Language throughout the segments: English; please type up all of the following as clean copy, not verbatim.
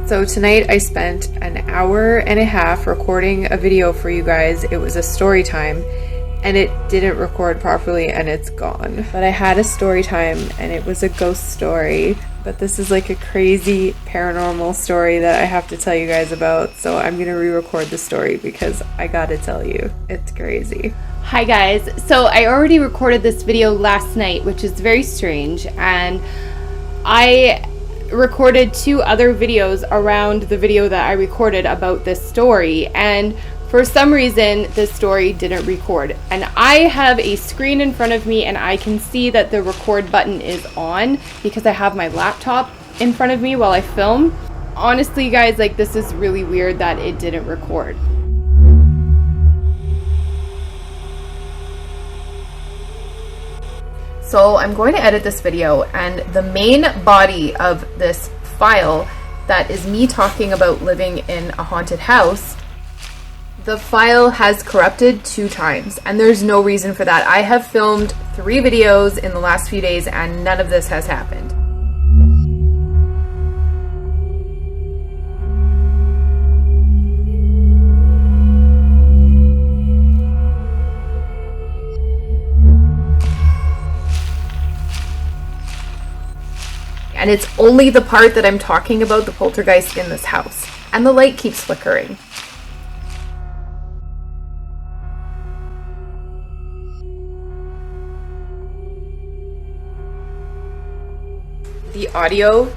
So tonight I spent an hour and a half recording a video for you guys. It was a story time and it didn't record properly and it's gone. But I had a story time and it was a ghost story. But this is like a crazy paranormal story that I have to tell you guys about. So I'm gonna re-record the story because I gotta tell you, it's crazy. Hi guys, so I already recorded this video last night, which is very strange, and I recorded 2 other videos around the video that I recorded about this story, and for some reason this story didn't record. And I have a screen in front of me and I can see that the record button is on because I have my laptop in front of me while I film. Honestly guys, like, this is really weird that it didn't record. So I'm going to edit this video, and the main body of this file that is me talking about living in a haunted house, the file has corrupted 2 times, and there's no reason for that. I have filmed 3 videos in the last few days and none of this has happened. And it's only the part that I'm talking about, the poltergeist in this house. And the light keeps flickering. The audio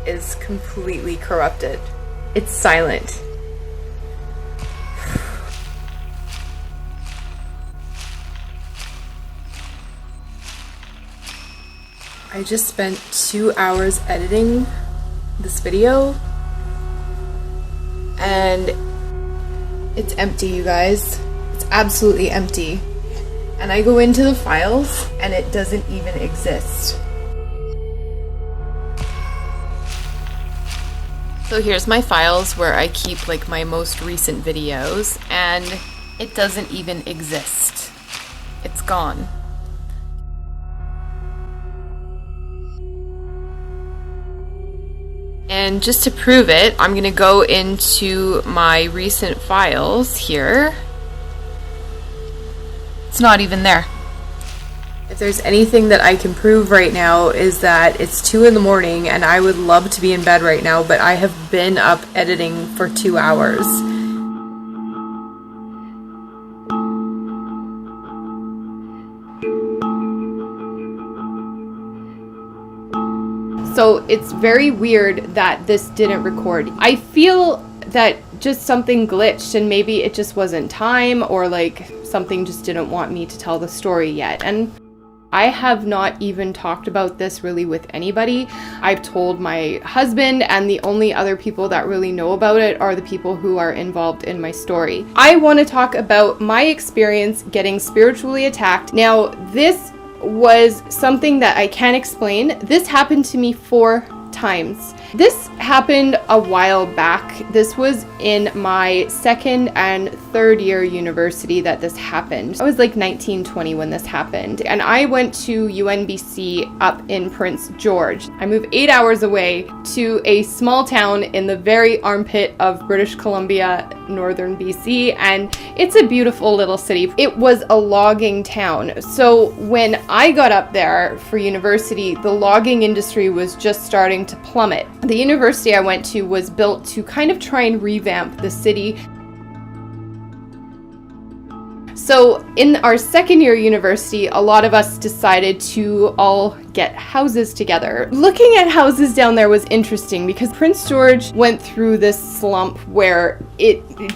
is completely corrupted. It's silent. I just spent 2 hours editing this video and it's empty, you guys. It's absolutely empty. And I go into the files and it doesn't even exist. So here's my files where I keep like my most recent videos, and it doesn't even exist. It's gone. And just to prove it, I'm gonna go into my recent files here. It's not even there. If there's anything that I can prove right now is that it's 2 in the morning and I would love to be in bed right now, but I have been up editing for 2 hours. So it's very weird that this didn't record. I feel that just something glitched and maybe it just wasn't time, or like something just didn't want me to tell the story yet. And I have not even talked about this really with anybody. I've told my husband, and the only other people that really know about it are the people who are involved in my story. I want to talk about my experience getting spiritually attacked. Now, this was something that I can't explain. This happened to me 4 times. This happened a while back. This was in my 2nd and 3rd year university that this happened. I was like 19, 20 when this happened. And I went to UNBC up in Prince George. I moved 8 hours away to a small town in the very armpit of British Columbia, northern BC, and it's a beautiful little city. It was a logging town. So when I got up there for university, the logging industry was just starting to plummet. The university I went to was built to kind of try and revamp the city. So in our 2nd year university, a lot of us decided to all get houses together. Looking at houses down there was interesting because Prince George went through this slump where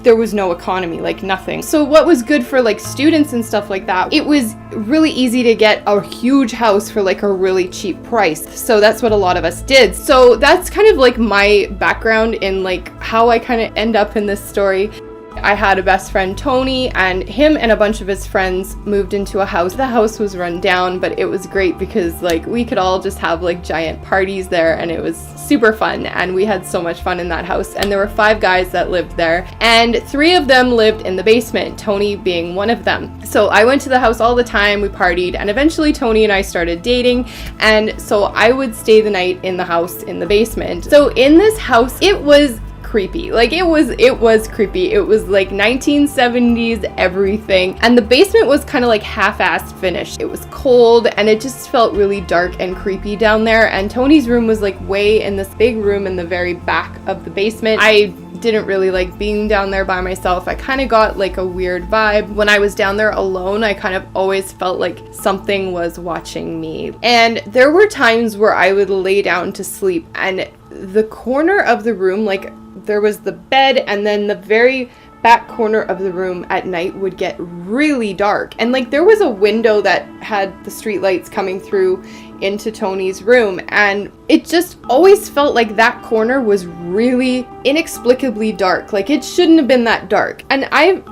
there was no economy, like nothing. So what was good for like students and stuff like that, it was really easy to get a huge house for like a really cheap price. So that's what a lot of us did. So that's kind of like my background in like how I kind of end up in this story. I had a best friend, Tony, and him and a bunch of his friends moved into a house. The house was run down, but it was great because like we could all just have like giant parties there, and it was super fun, and we had so much fun in that house. And there were 5 guys that lived there, and 3 of them lived in the basement, Tony being one of them. So I went to the house all the time, we partied, and eventually Tony and I started dating, and so I would stay the night in the house in the basement. So in this house, it was creepy. Like it was creepy. It was like 1970s everything, and the basement was kind of like half-assed finished. It was cold, and it just felt really dark and creepy down there. And Tony's room was like way in this big room in the very back of the basement. I didn't really like being down there by myself. I kind of got like a weird vibe. When I was down there alone, I kind of always felt like something was watching me. And there were times where I would lay down to sleep, and the corner of the room, like there was the bed, and then the very back corner of the room at night would get really dark. And like there was a window that had the street lights coming through into Tony's room, and it just always felt like that corner was really inexplicably dark. Like it shouldn't have been that dark. And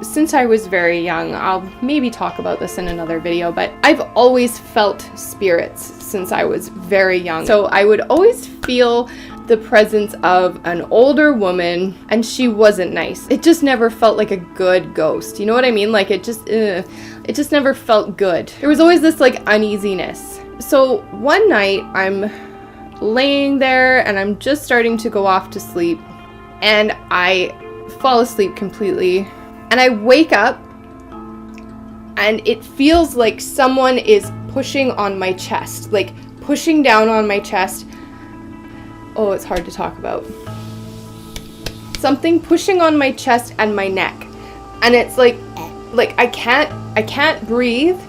since I was very young, I'll maybe talk about this in another video, but I've always felt spirits since I was very young. So I would always feel the presence of an older woman, and she wasn't nice. It just never felt like a good ghost. You know what I mean? Like it just never felt good. There was always this like uneasiness. So one night I'm laying there and I'm just starting to go off to sleep, and I fall asleep completely, and I wake up and it feels like someone is pushing on my chest, like pushing down on my chest. Oh, it's hard to talk about. Something pushing on my chest and my neck. And it's like I can't breathe.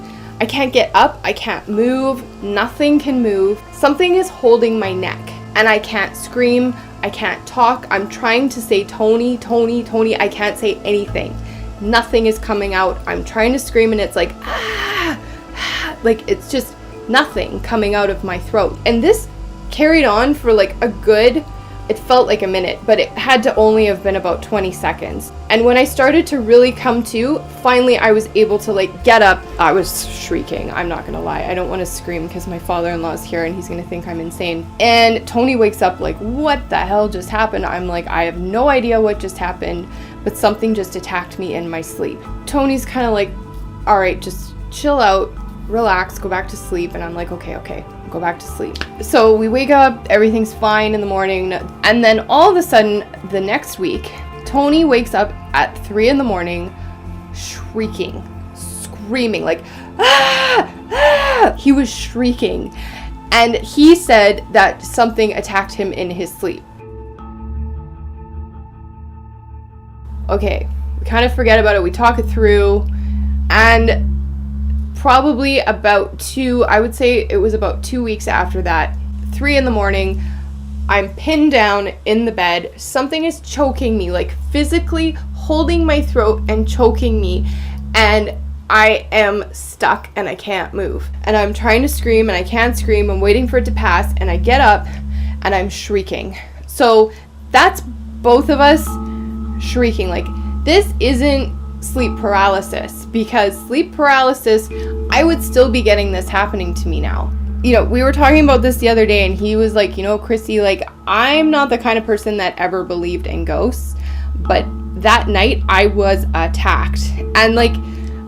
I can't get up. I can't move. Nothing can move. Something is holding my neck, and I can't scream. I can't talk. I'm trying to say Tony, Tony, Tony. I can't say anything. Nothing is coming out. I'm trying to scream, and it's like, like it's just nothing coming out of my throat. And this carried on for like it felt like a minute, but it had to only have been about 20 seconds. And when I started to really come to, finally I was able to like get up. I was shrieking, I'm not gonna lie. I don't want to scream because my father-in-law's here and he's gonna think I'm insane. And Tony wakes up like, what the hell just happened? I'm like, I have no idea what just happened, but something just attacked me in my sleep. Tony's kind of like, all right, just chill out, relax, go back to sleep. And I'm like, okay, go back to sleep. So we wake up, everything's fine in the morning, and then all of a sudden the next week, Tony wakes up at 3 a.m, shrieking, screaming, like, ah! He was shrieking, and he said that something attacked him in his sleep. Okay, we kind of forget about it, we talk it through, and probably I would say it was about 2 weeks after that, 3 a.m, I'm pinned down in the bed. Something is choking me, like physically holding my throat and choking me. And I am stuck and I can't move. And I'm trying to scream and I can't scream. I'm waiting for it to pass, and I get up and I'm shrieking. So that's both of us shrieking. Like, this isn't sleep paralysis, because sleep paralysis, I would still be getting this happening to me now. You know, we were talking about this the other day, and he was like, you know, Chrissy, like, I'm not the kind of person that ever believed in ghosts, but that night I was attacked. And like,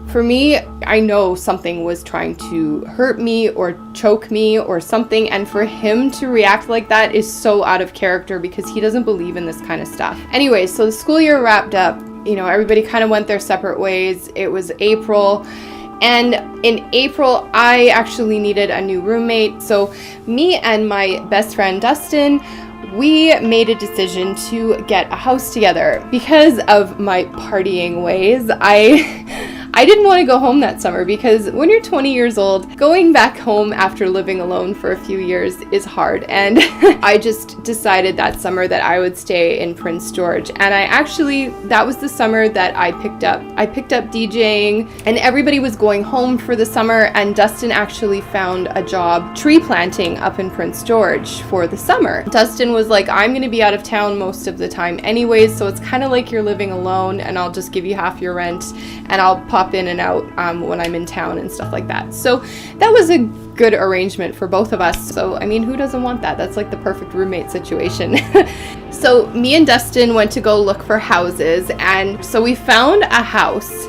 for me, I know something was trying to hurt me or choke me or something, and for him to react like that is so out of character because he doesn't believe in this kind of stuff. Anyway, so the school year wrapped up. You know, everybody kind of went their separate ways. It was April, and in April, I actually needed a new roommate. So me and my best friend, Dustin, we made a decision to get a house together. Because of my partying ways, I I didn't want to go home that summer because when you're 20 years old, going back home after living alone for a few years is hard. And I just decided that summer that I would stay in Prince George. And that was the summer that I picked up DJing, and everybody was going home for the summer, and Dustin actually found a job tree planting up in Prince George for the summer. Dustin was like, I'm going to be out of town most of the time anyways, so it's kind of like you're living alone, and I'll just give you half your rent, and I'll pop in and out when I'm in town and stuff like that. So that was a good arrangement for both of us. So, I mean, who doesn't want that? That's like the perfect roommate situation. So me and Dustin went to go look for houses, and so we found a house.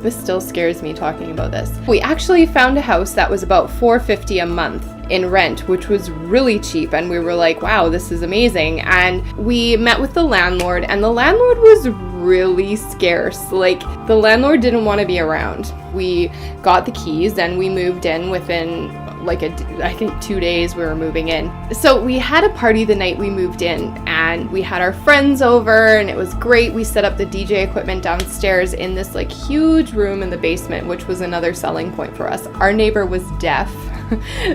This still scares me talking about this. We actually found a house that was about $450 a month in rent, which was really cheap, and we were like, wow, this is amazing. And we met with the landlord, and the landlord was really scarce. Like, the landlord didn't want to be around. We got the keys and we moved in within I think 2 days we were moving in. So we had a party the night we moved in, and we had our friends over, and it was great. We set up the DJ equipment downstairs in this like huge room in the basement, which was another selling point for us. Our neighbor was deaf,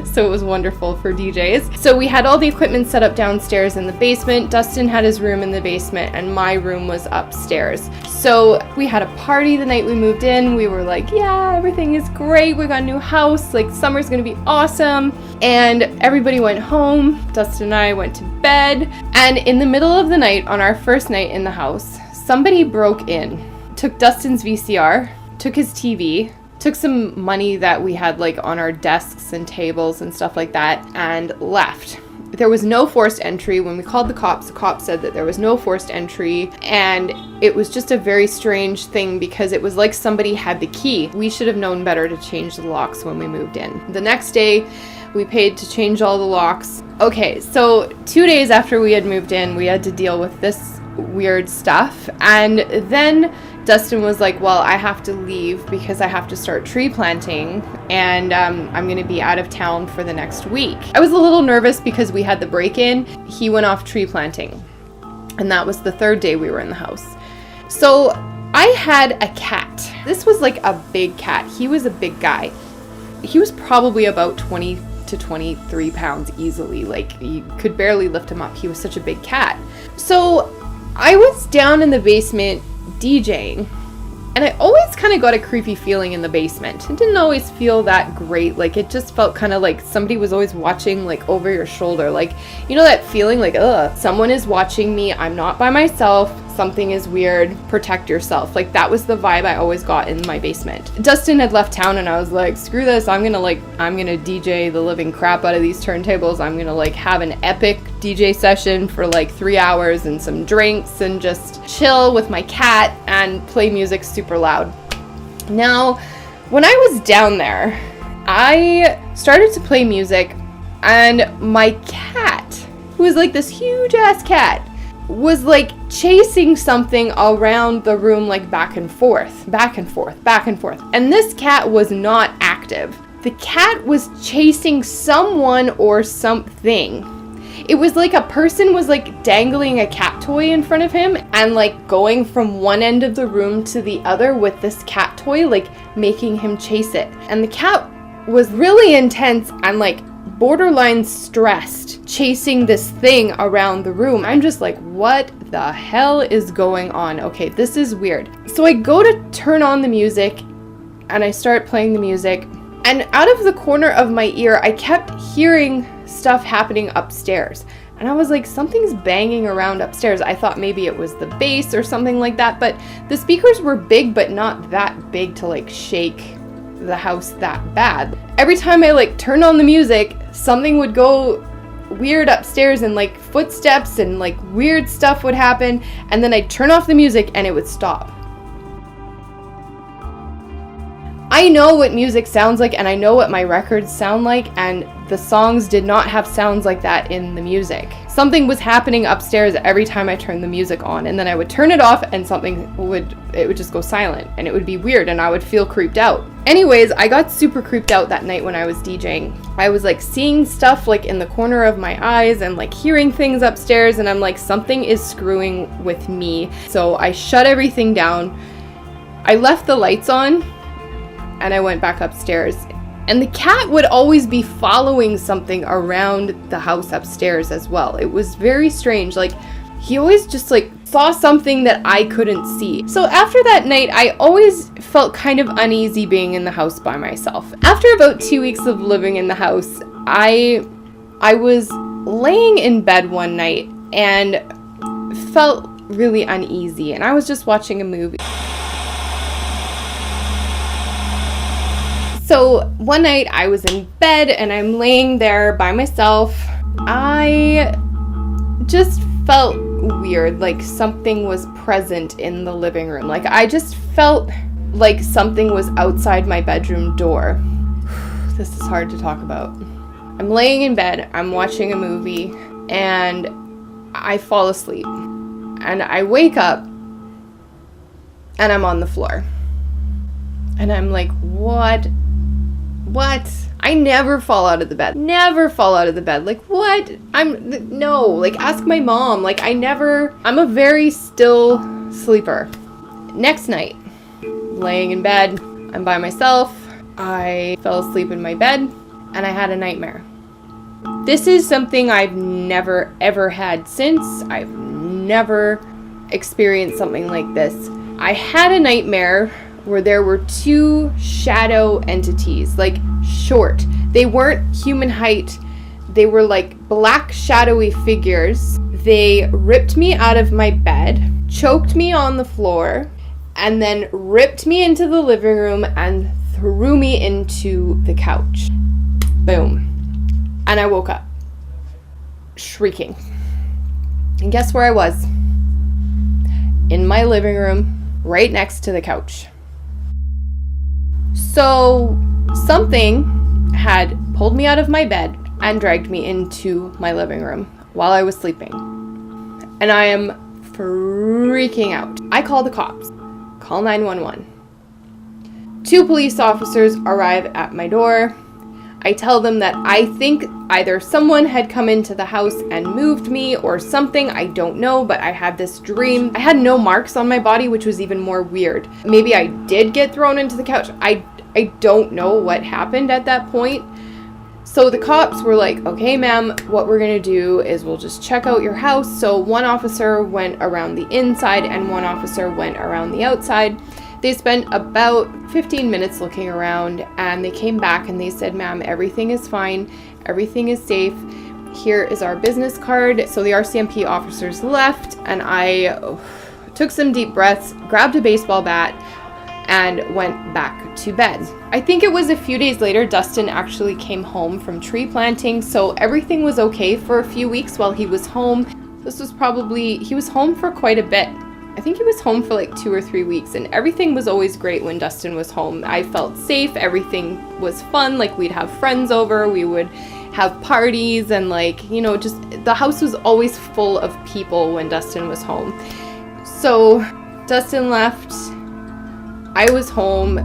so it was wonderful for DJs. So we had all the equipment set up downstairs in the basement. Dustin had his room in the basement, and my room was upstairs. So we had a party the night we moved in. We were like, yeah, everything is great. We got a new house. Like, summer's gonna be awesome. And everybody went home. Dustin and I went to bed. And in the middle of the night, on our first night in the house, somebody broke in, took Dustin's VCR, took his TV, took some money that we had like on our desks and tables and stuff like that, and left. There was no forced entry. When we called the cops said that there was no forced entry, and it was just a very strange thing because it was like somebody had the key. We should have known better to change the locks when we moved in. The next day, we paid to change all the locks. Okay, so 2 days after we had moved in, we had to deal with this weird stuff, and then Dustin was like, well, I have to leave because I have to start tree planting, and I'm going to be out of town for the next week. I was a little nervous because we had the break-in. He went off tree planting, and that was the third day we were in the house. So I had a cat. This was like a big cat. He was a big guy. He was probably about 20 to 23 pounds easily. Like, you could barely lift him up. He was such a big cat. So I was down in the basement DJing, and I always kind of got a creepy feeling in the basement. It didn't always feel that great. Like, it just felt kind of like somebody was always watching, like, over your shoulder. Like, you know that feeling like, ugh, someone is watching me. I'm not by myself. Something is weird. Protect yourself. Like, that was the vibe I always got in my basement. Dustin had left town, and I was like, screw this. I'm gonna DJ the living crap out of these turntables. I'm gonna like have an epic DJ session for like 3 hours and some drinks and just chill with my cat and play music super loud. Now, when I was down there, I started to play music, and my cat, who was like this huge ass cat, was like chasing something around the room, like back and forth, back and forth, back and forth. And this cat was not active. The cat was chasing someone or something. It was like a person was like dangling a cat toy in front of him and like going from one end of the room to the other with this cat toy, like making him chase it. And the cat was really intense and like borderline stressed, chasing this thing around the room. I'm just like, what the hell is going on? Okay, this is weird. So I go to turn on the music, and I start playing the music, and out of the corner of my ear, I kept hearing stuff happening upstairs. And I was like, something's banging around upstairs. I thought maybe it was the bass or something like that, but the speakers were big, but not that big to like shake the house that bad. Every time I like turned on the music, something would go weird upstairs, and like footsteps and like weird stuff would happen, and then I'd turn off the music and it would stop. I know what music sounds like, and I know what my records sound like, and the songs did not have sounds like that in the music. Something was happening upstairs every time I turned the music on, and then I would turn it off and it would just go silent, and it would be weird, and I would feel creeped out. Anyways, I got super creeped out that night when I was DJing. I was like seeing stuff like in the corner of my eyes and like hearing things upstairs, and I'm like, something is screwing with me. So I shut everything down. I left the lights on and I went back upstairs. And the cat would always be following something around the house upstairs as well. It was very strange. Like, he always just like saw something that I couldn't see. So after that night, I always felt kind of uneasy being in the house by myself. After about 2 weeks of living in the house, I was laying in bed one night and felt really uneasy, and I was just watching a movie. So one night I was in bed and I'm laying there by myself. I just felt weird, like something was present in the living room. Like I just felt like something was outside my bedroom door. This is hard to talk about. I'm laying in bed, I'm watching a movie, and I fall asleep. And I wake up and I'm on the floor. And I'm like, what? I never fall out of the bed. Never fall out of the bed. Like, what? No. Like, ask my mom. Like, I'm a very still sleeper. Next night, laying in bed, I'm by myself. I fell asleep in my bed, and I had a nightmare. This is something I've never, ever had since. I've never experienced something like this. I had a nightmare where there were two shadow entities, like short. They weren't human height. They were like black shadowy figures. They ripped me out of my bed, choked me on the floor, and then ripped me into the living room and threw me into the couch. Boom. And I woke up shrieking. And guess where I was? In my living room, right next to the couch. So something had pulled me out of my bed and dragged me into my living room while I was sleeping. And I am freaking out. I call the cops. Call 911. 2 police officers arrive at my door. I tell them that I think either someone had come into the house and moved me or something. I don't know, but I had this dream. I had no marks on my body, which was even more weird. Maybe I did get thrown into the couch. I don't know what happened at that point. So the cops were like, okay, ma'am, what we're gonna do is we'll just check out your house. So one officer went around the inside and one officer went around the outside. They spent about 15 minutes looking around, and they came back and they said, ma'am, everything is fine. Everything is safe. Here is our business card. So the RCMP officers left, and I took some deep breaths, grabbed a baseball bat, and went back to bed. I think it was a few days later, Dustin actually came home from tree planting, so everything was okay for a few weeks while he was home. He was home for quite a bit. I think he was home for like 2 or 3 weeks, and everything was always great when Dustin was home. I felt safe, everything was fun, like we'd have friends over, we would have parties, and like, you know, just the house was always full of people when Dustin was home. So Dustin left, I was home,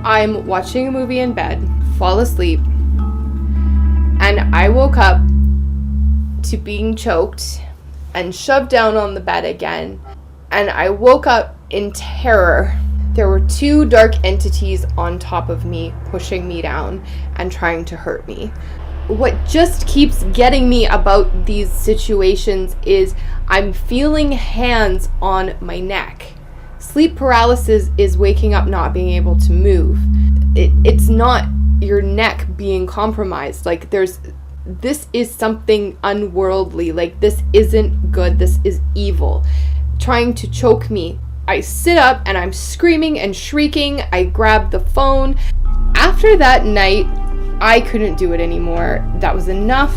I'm watching a movie in bed, fall asleep, and I woke up to being choked and shoved down on the bed again, and I woke up in terror. There were 2 dark entities on top of me, pushing me down and trying to hurt me. What just keeps getting me about these situations is I'm feeling hands on my neck. Sleep paralysis is waking up not being able to move. It's not your neck being compromised. Like this is something unworldly. Like this isn't good. This is evil. Trying to choke me. I sit up and I'm screaming and shrieking. I grab the phone. After that night, I couldn't do it anymore. That was enough.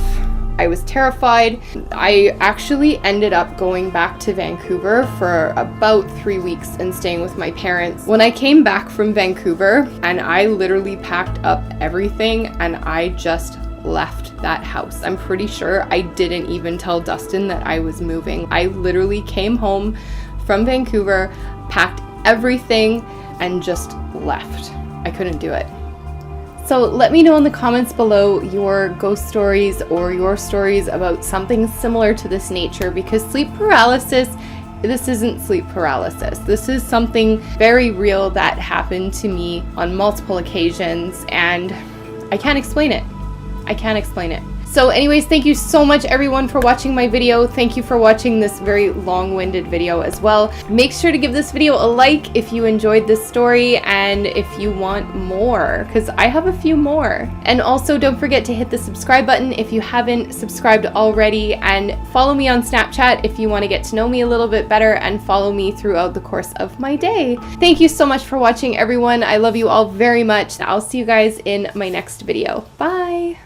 I was terrified. I actually ended up going back to Vancouver for about 3 weeks and staying with my parents. When I came back from Vancouver, and I literally packed up everything and I just left that house. I'm pretty sure I didn't even tell Dustin that I was moving. I literally came home from Vancouver, packed everything, and just left. I couldn't do it. So let me know in the comments below your ghost stories or your stories about something similar to this nature, because sleep paralysis, this isn't sleep paralysis. This is something very real that happened to me on multiple occasions, and I can't explain it. I can't explain it. So anyways, thank you so much everyone for watching my video. Thank you for watching this very long-winded video as well. Make sure to give this video a like if you enjoyed this story and if you want more, because I have a few more. And also don't forget to hit the subscribe button if you haven't subscribed already, and follow me on Snapchat if you want to get to know me a little bit better and follow me throughout the course of my day. Thank you so much for watching everyone. I love you all very much. I'll see you guys in my next video. Bye!